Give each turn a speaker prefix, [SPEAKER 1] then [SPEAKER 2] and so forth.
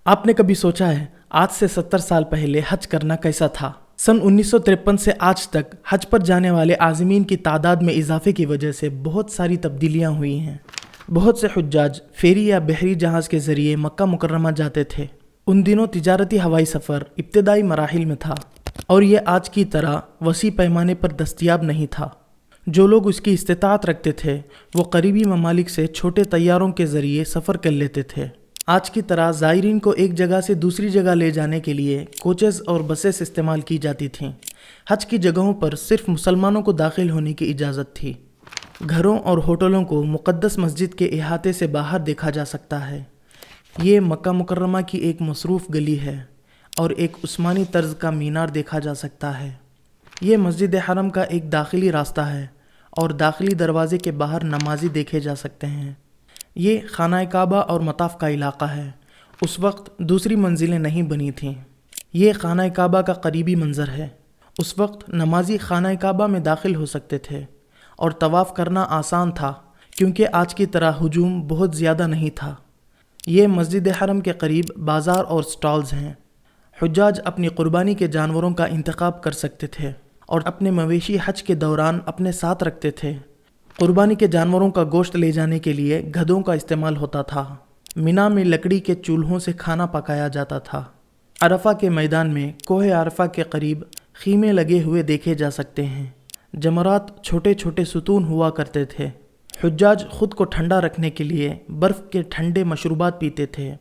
[SPEAKER 1] آپ نے کبھی سوچا ہے آج سے 70 سال پہلے حج کرنا کیسا تھا؟ سن 1953 سے آج تک حج پر جانے والے عازمین کی تعداد میں اضافے کی وجہ سے بہت ساری تبدیلیاں ہوئی ہیں۔ بہت سے حجاج فیری یا بحری جہاز کے ذریعے مکہ مکرمہ جاتے تھے۔ ان دنوں تجارتی ہوائی سفر ابتدائی مراحل میں تھا اور یہ آج کی طرح وسیع پیمانے پر دستیاب نہیں تھا۔ جو لوگ اس کی استطاعت رکھتے تھے وہ قریبی ممالک سے چھوٹے طیاروں کے ذریعے سفر کر لیتے تھے۔ آج کی طرح زائرین کو ایک جگہ سے دوسری جگہ لے جانے کے لیے کوچز اور بسیں استعمال کی جاتی تھیں۔ حج کی جگہوں پر صرف مسلمانوں کو داخل ہونے کی اجازت تھی۔ گھروں اور ہوٹلوں کو مقدس مسجد کے احاطے سے باہر دیکھا جا سکتا ہے۔ یہ مکہ مکرمہ کی ایک مصروف گلی ہے اور ایک عثمانی طرز کا مینار دیکھا جا سکتا ہے۔ یہ مسجد حرم کا ایک داخلی راستہ ہے اور داخلی دروازے کے باہر نمازی دیکھے جا سکتے ہیں۔ یہ خانہ کعبہ اور مطاف کا علاقہ ہے۔ اس وقت دوسری منزلیں نہیں بنی تھیں۔ یہ خانہ کعبہ کا قریبی منظر ہے۔ اس وقت نمازی خانہ کعبہ میں داخل ہو سکتے تھے اور طواف کرنا آسان تھا کیونکہ آج کی طرح ہجوم بہت زیادہ نہیں تھا۔ یہ مسجد حرم کے قریب بازار اور سٹالز ہیں۔ حجاج اپنی قربانی کے جانوروں کا انتخاب کر سکتے تھے اور اپنے مویشی حج کے دوران اپنے ساتھ رکھتے تھے۔ قربانی کے جانوروں کا گوشت لے جانے کے لیے گدھوں کا استعمال ہوتا تھا۔ مینا میں لکڑی کے چولہوں سے کھانا پکایا جاتا تھا۔ عرفہ کے میدان میں کوہ عرفہ کے قریب خیمے لگے ہوئے دیکھے جا سکتے ہیں۔ جمرات چھوٹے چھوٹے ستون ہوا کرتے تھے۔ حجاج خود کو ٹھنڈا رکھنے کے لیے برف کے ٹھنڈے مشروبات پیتے تھے۔